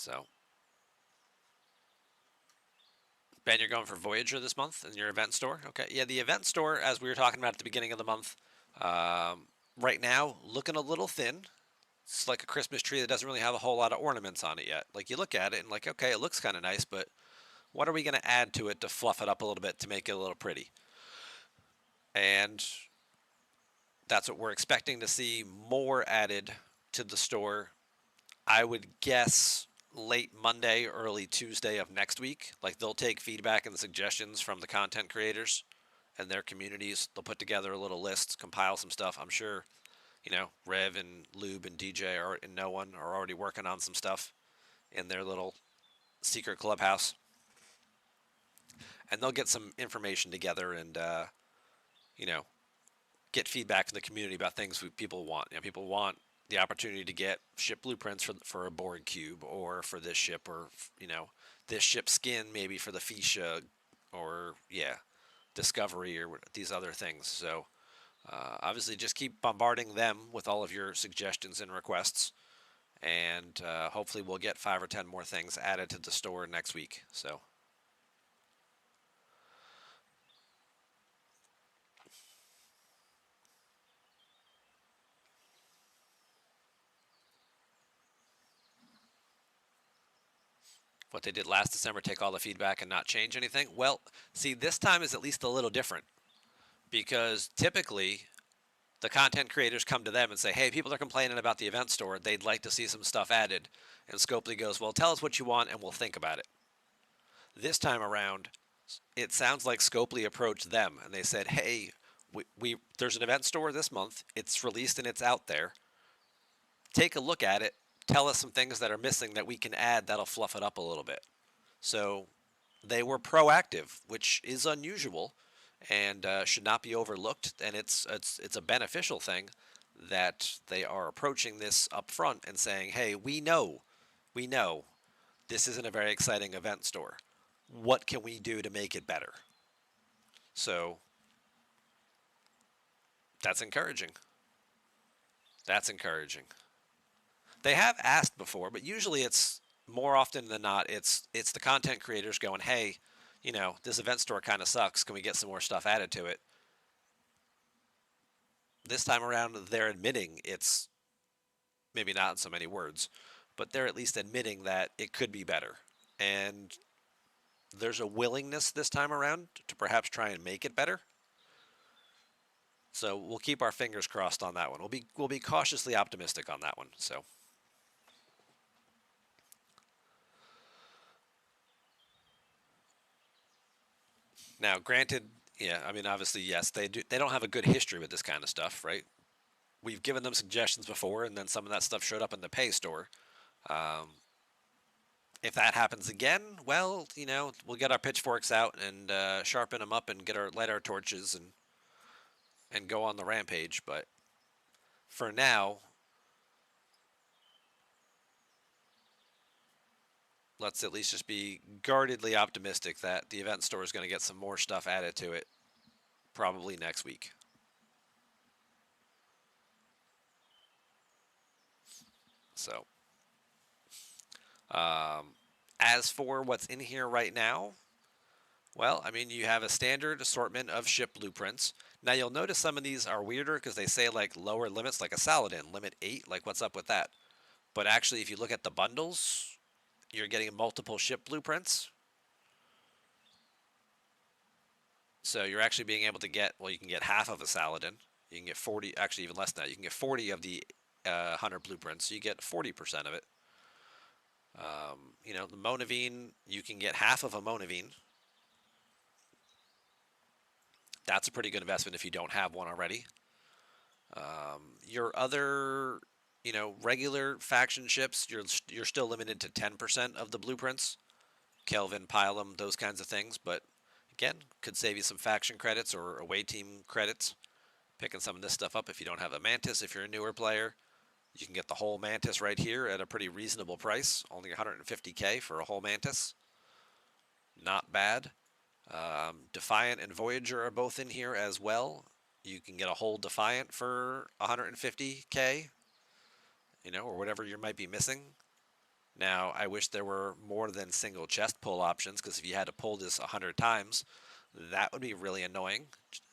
So, Ben, you're going for Voyager this month in your event store? Okay. Yeah, the event store, as we were talking about at the beginning of the month, um, right now, looking a little thin. It's like a Christmas tree that doesn't really have a whole lot of ornaments on it yet. Like, you look at it and, like, okay, it looks kind of nice, but what are we going to add to it to fluff it up a little bit to make it a little pretty? And that's what we're expecting to see more added to the store. I would guess late Monday, early Tuesday of next week. Like, they'll take feedback and suggestions from the content creators and their communities. They'll put together a little list, compile some stuff. I'm sure, Rev and Lube and DJ and No One are already working on some stuff in their little secret clubhouse. And they'll get some information together and, you know, get feedback from the community about things people want. People want the opportunity to get ship blueprints for a board cube, or for this ship, or this ship skin maybe for the Fuchsia, or Discovery, or these other things. So obviously, just keep bombarding them with all of your suggestions and requests, and hopefully we'll get 5 or 10 more things added to the store next week. So. What they did last December, take all the feedback and not change anything. Well, see, this time is at least a little different, because typically the content creators come to them and say, hey, people are complaining about the event store. They'd like to see some stuff added. And Scopely goes, well, tell us what you want and we'll think about it. This time around, it sounds like Scopely approached them and they said, hey, there's an event store this month. It's released and it's out there. Take a look at it. Tell us some things that are missing that we can add that'll fluff it up a little bit. So they were proactive, which is unusual and should not be overlooked. And it's a beneficial thing that they are approaching this up front and saying, "Hey, we know this isn't a very exciting event store. What can we do to make it better?" So that's encouraging. That's encouraging. They have asked before, but usually it's more often than not it's the content creators going, "Hey, this event store kind of sucks. Can we get some more stuff added to it?" This time around, they're admitting it's maybe not in so many words, but they're at least admitting that it could be better. And there's a willingness this time around to perhaps try and make it better. So we'll keep our fingers crossed on that one. We'll be cautiously optimistic on that one. So now, granted, yeah, I mean, obviously, yes, they don't have a good history with this kind of stuff, right? We've given them suggestions before, and then some of that stuff showed up in the pay store. Um, if that happens again, well, we'll get our pitchforks out and sharpen them up and light our torches and go on the rampage. But for now, let's at least just be guardedly optimistic that the event store is going to get some more stuff added to it probably next week. So, um, as for what's in here right now, well, I mean, you have a standard assortment of ship blueprints. Now, you'll notice some of these are weirder because they say like lower limits, like a Saladin, limit 8. Like, what's up with that? But actually, if you look at the bundles, you're getting multiple ship blueprints. So you're actually being able to get, well, you can get half of a Saladin. You can get 40, actually even less than that. You can get 40 of the Hunter blueprints. So you get 40% of it. The Monavine, you can get half of a Monavine. That's a pretty good investment if you don't have one already. Your other, regular faction ships, you're still limited to 10% of the blueprints. Kelvin, Pylum, those kinds of things. But again, could save you some faction credits or away team credits. Picking some of this stuff up if you don't have a Mantis. If you're a newer player, you can get the whole Mantis right here at a pretty reasonable price. Only 150K for a whole Mantis. Not bad. Defiant and Voyager are both in here as well. You can get a whole Defiant for 150K, or whatever you might be missing. Now, I wish there were more than single chest pull options, because if you had to pull this 100 times, that would be really annoying.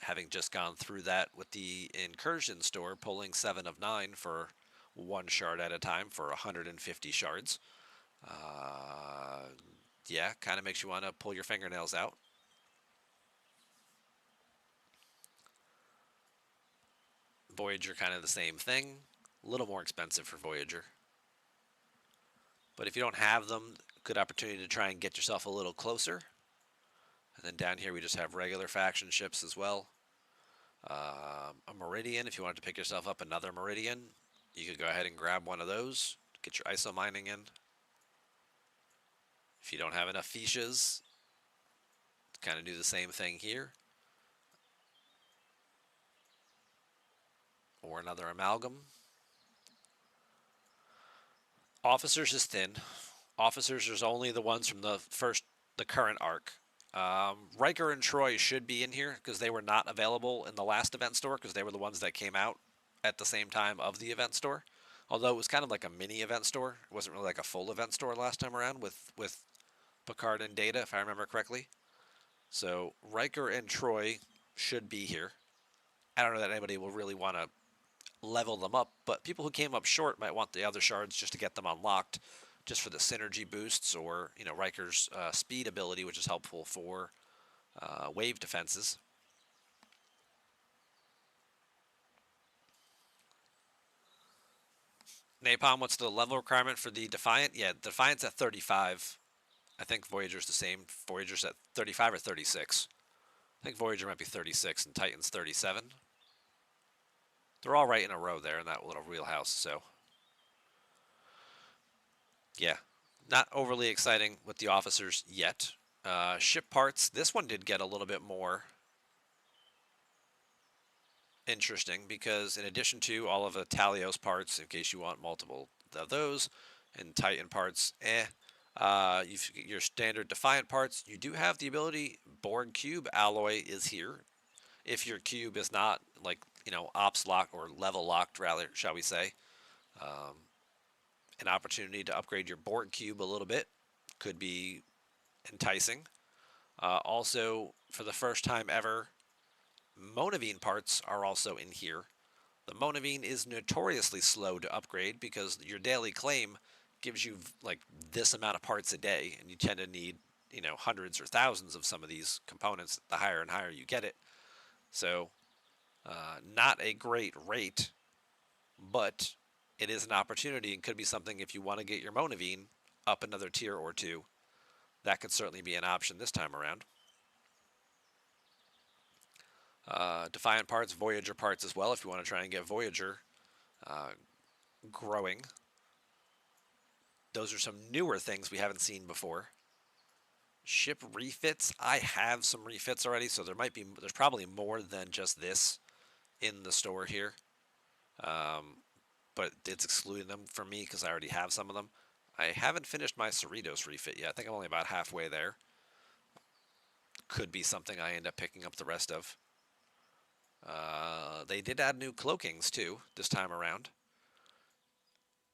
Having just gone through that with the incursion store, pulling 7 of 9 for 1 shard at a time for 150 shards. Uh, yeah, kind of makes you want to pull your fingernails out. Voyager, kind of the same thing. A little more expensive for Voyager. But if you don't have them, good opportunity to try and get yourself a little closer. And then down here we just have regular faction ships as well. A Meridian, if you wanted to pick yourself up another Meridian, you could go ahead and grab one of those. Get your ISO mining in. If you don't have enough fiches, kind of do the same thing here. Or another amalgam. Officers is thin. Officers is only the ones from the current arc. Riker and Troy should be in here because they were not available in the last event store because they were the ones that came out at the same time of the event store. Although it was kind of like a mini event store. It wasn't really like a full event store last time around with Picard and Data, if I remember correctly. So Riker and Troy should be here. I don't know that anybody will really want to level them up, but people who came up short might want the other shards just to get them unlocked, just for the synergy boosts, or Riker's speed ability, which is helpful for wave defenses. Napalm, what's the level requirement for the Defiant? Yeah, Defiant's at 35. I think Voyager's the same. Voyager's at 35 or 36. I think Voyager might be 36 and Titan's 37. They're all right in a row there in that little wheelhouse, so yeah, not overly exciting with the officers yet. Ship parts, this one did get a little bit more interesting because in addition to all of the Talios parts, in case you want multiple of those, and Titan parts, your standard Defiant parts, you do have the ability, Borg Cube alloy is here. If your cube is not like, ops locked or level locked, rather, shall we say, um, an opportunity to upgrade your Borg cube a little bit could be enticing. Also, for the first time ever, Monavine parts are also in here. The Monavine is notoriously slow to upgrade because your daily claim gives you like this amount of parts a day, and you tend to need hundreds or thousands of some of these components the higher and higher you get it. So, not a great rate, but it is an opportunity and could be something if you want to get your Monavine up another tier or two. That could certainly be an option this time around. Defiant parts, Voyager parts as well, if you want to try and get Voyager growing. Those are some newer things we haven't seen before. Ship refits, I have some refits already, so there's probably more than just this in the store here. But it's excluding them from me because I already have some of them. I haven't finished my Cerritos refit yet. I think I'm only about halfway there. Could be something I end up picking up the rest of. They did add new cloakings too this time around.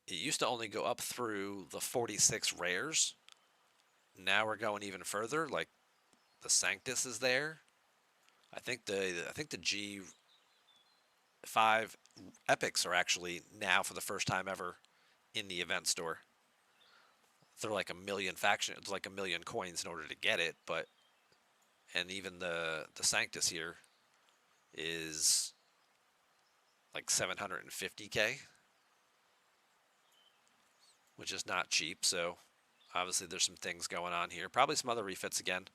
It used to only go up through the 46 rares. Now we're going even further. Like the Sanctus is there. I think the G5 epics are actually now for the first time ever in the event store. They're like a million faction. It's like a million coins in order to get it, and even the Sanctus here is like 750k, which is not cheap. So obviously there's some things going on here. Probably some other refits again.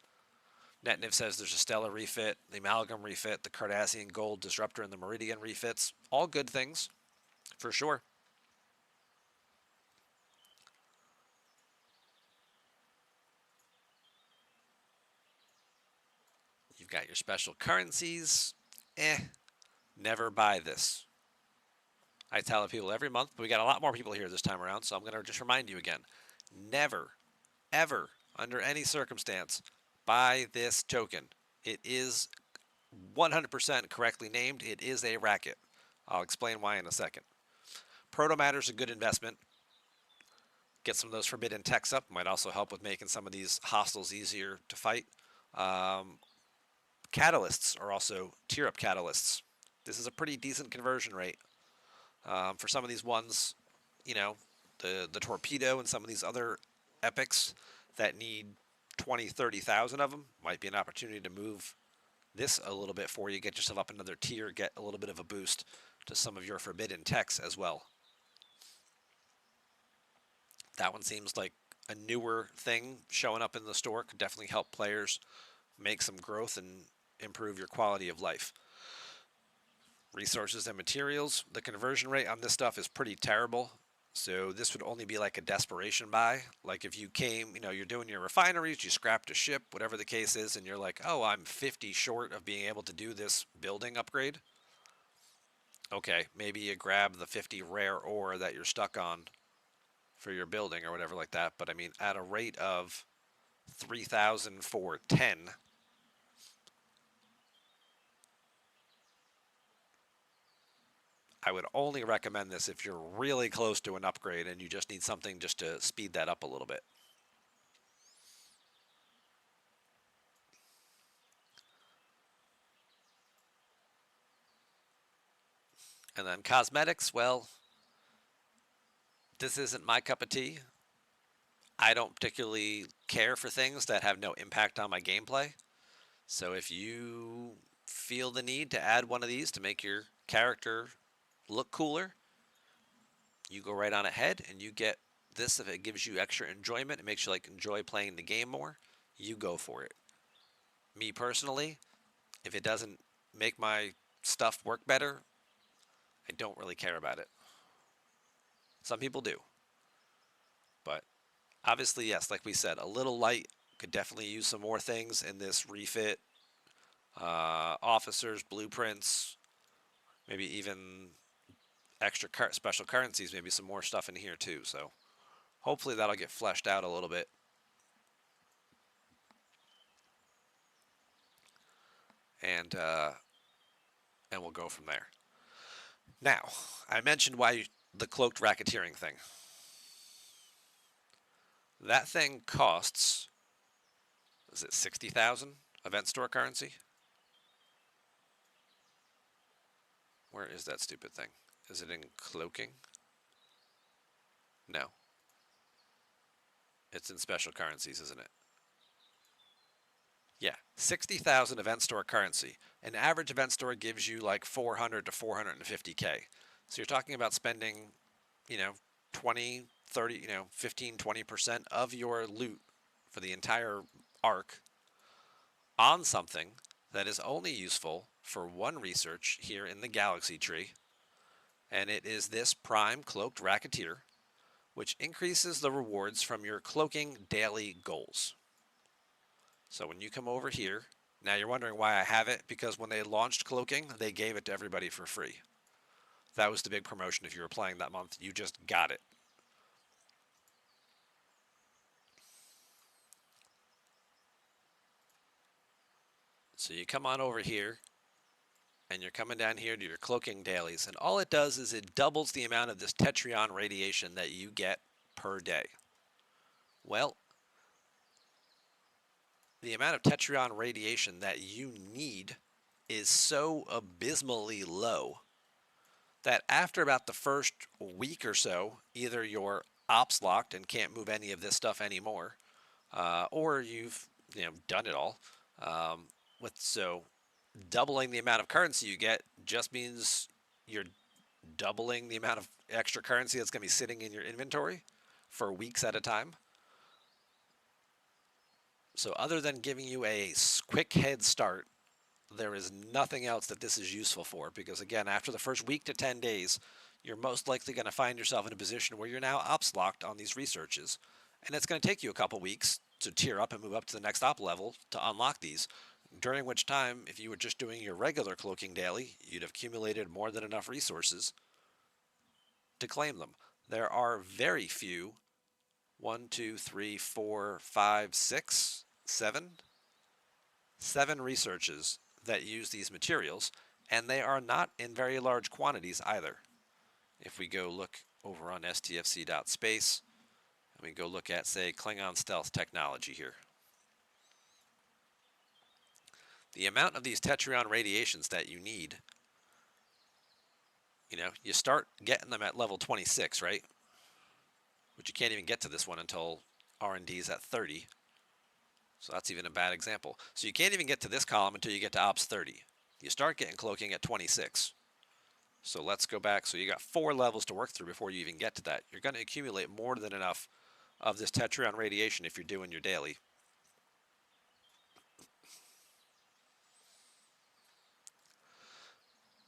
Netniv says there's a Stellar refit, the Amalgam refit, the Cardassian Gold Disruptor, and the Meridian refits. All good things, for sure. You've got your special currencies. Never buy this. I tell people every month, but we got a lot more people here this time around, so I'm going to just remind you again. Never, ever, under any circumstance, buy this token. It is 100% correctly named. It is a racket. I'll explain why in a second. Proto Matter's a good investment. Get some of those forbidden techs up. Might also help with making some of these hostiles easier to fight. Um, Catalysts are also tier up catalysts. This is a pretty decent conversion rate. For some of these ones, you know, the torpedo and some of these other epics that need 20, 30,000 of them might be an opportunity to move this a little bit for you. Get yourself up another tier, get a little bit of a boost to some of your forbidden techs as well. That one seems like a newer thing showing up in the store. Could definitely help players make some growth and improve your quality of life. Resources and materials. The conversion rate on this stuff is pretty terrible. So this would only be like a desperation buy. Like if you came, you're doing your refineries, you scrapped a ship, whatever the case is, and you're like, oh, I'm 50 short of being able to do this building upgrade. Okay, maybe you grab the 50 rare ore that you're stuck on for your building or whatever like that. But I mean, at a rate of 3,000 for 10, I would only recommend this if you're really close to an upgrade and you just need something just to speed that up a little bit. And then cosmetics, well, this isn't my cup of tea. I don't particularly care for things that have no impact on my gameplay. So if you feel the need to add one of these to make your character look cooler, you go right on ahead and you get this. If it gives you extra enjoyment, it makes you enjoy playing the game more, you go for it. Me personally, if it doesn't make my stuff work better, I don't really care about it. Some people do. But obviously, yes, like we said, a little light. Could definitely use some more things in this refit. Officers, blueprints, maybe even extra special currencies, maybe some more stuff in here too. So hopefully that'll get fleshed out a little bit. And we'll go from there. Now, I mentioned why the cloaked racketeering thing. That thing costs, is it 60,000 event store currency? Where is that stupid thing? Is it in cloaking? No. It's in special currencies, isn't it? Yeah, 60,000 event store currency. An average event store gives you like 400 to 450K. So you're talking about spending, 20, 30, 15, 20% of your loot for the entire arc on something that is only useful for one research here in the galaxy tree. And it is this Prime Cloaked Racketeer, which increases the rewards from your cloaking daily goals. So when you come over here, now you're wondering why I have it, because when they launched Cloaking, they gave it to everybody for free. That was the big promotion. If you were playing that month, you just got it. So you come on over here, and you're coming down here to your Cloaking dailies, and all it does is it doubles the amount of this Tetrion radiation that you get per day. Well, the amount of Tetrion radiation that you need is so abysmally low that after about the first week or so, either you're ops locked and can't move any of this stuff anymore, or you've done it all. So doubling the amount of currency you get just means you're doubling the amount of extra currency that's going to be sitting in your inventory for weeks at a time. So other than giving you a quick head start, there is nothing else that this is useful for, because again, after the first week to 10 days, you're most likely going to find yourself in a position where you're now ops locked on these researches. And it's going to take you a couple weeks to tier up and move up to the next op level to unlock these, during which time, if you were just doing your regular cloaking daily, you'd have accumulated more than enough resources to claim them. There are very few, 1, 2, 3, 4, 5, 6, 7 researches that use these materials, and they are not in very large quantities either. If we go look over on stfc.space Let me go look at, say, Klingon stealth technology here. The amount of these Tetryon radiations that you need, you start getting them at level 26, right? But you can't even get to this one until R&D is at 30. So that's even a bad example. So you can't even get to this column until you get to Ops 30. You start getting cloaking at 26. So let's go back. So you got 4 levels to work through before you even get to that. You're going to accumulate more than enough of this Tetryon radiation if you're doing your daily.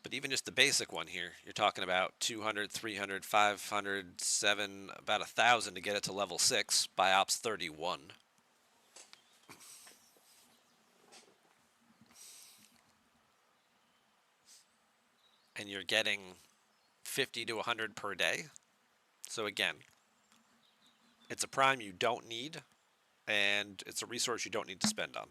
But even just the basic one here, you're talking about 200, 300, 500, 7, about 1,000 to get it to level 6 by Ops 31. And you're getting 50 to 100 per day. So again, it's a prime you don't need, and it's a resource you don't need to spend on.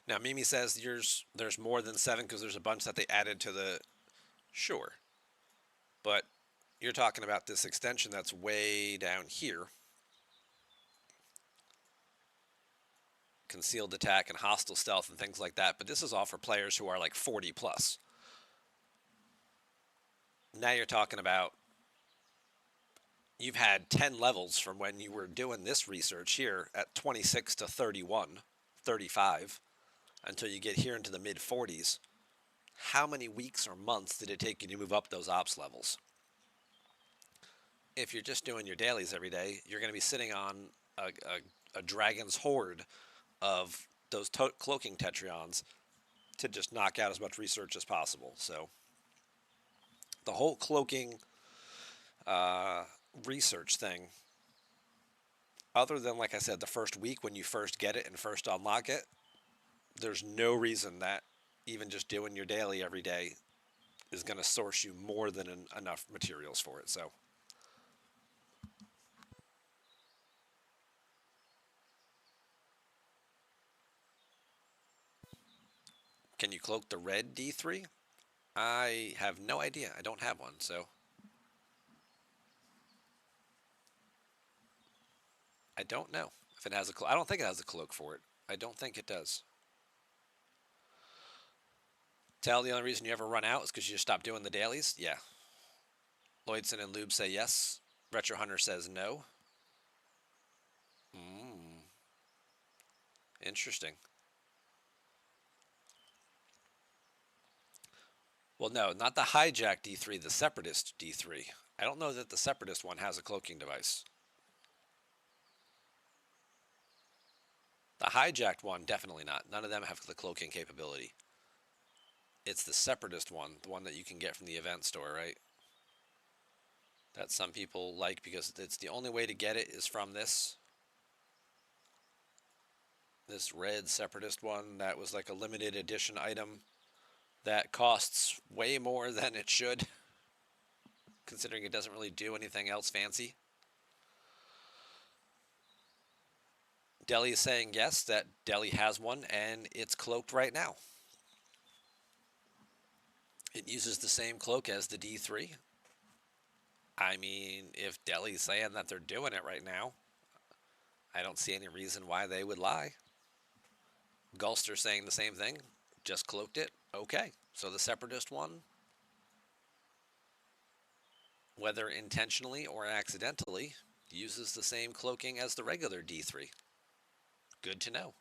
Now, Mimi says there's more than 7 because there's a bunch that they added to the... Sure. But you're talking about this extension that's way down here. Concealed attack and hostile stealth and things like that. But this is all for players who are like 40 plus. Now you're talking about you've had 10 levels from when you were doing this research here at 26 to 31, 35, until you get here into the mid 40s. How many weeks or months did it take you to move up those ops levels? If you're just doing your dailies every day, you're going to be sitting on a dragon's horde of those cloaking tetryons to just knock out as much research as possible. So the whole cloaking research thing, other than, like I said, the first week when you first get it and first unlock it, there's no reason that even just doing your daily every day is going to source you more than enough materials for it. So can you cloak the red D3? I have no idea. I don't have one, so I don't know if it has a I don't think it has a cloak for it. I don't think it does. Tell the only reason you ever run out is because you just stop doing the dailies? Yeah. Lloydson and Lube say yes. Retro Hunter says no. Interesting. Well, no, not the hijack D3, the separatist D3. I don't know that the separatist one has a cloaking device. The hijacked one, definitely not. None of them have the cloaking capability. It's the separatist one, the one that you can get from the event store, right? That some people like because it's the only way to get it is from this red separatist one that was like a limited edition item that costs way more than it should, considering it doesn't really do anything else fancy. Delhi is saying yes, that Delhi has one, and it's cloaked right now. It uses the same cloak as the D3. I mean, if Delhi's saying that they're doing it right now, I don't see any reason why they would lie. Gulster saying the same thing, just cloaked it. Okay, so the separatist one, whether intentionally or accidentally, uses the same cloaking as the regular D3. Good to know.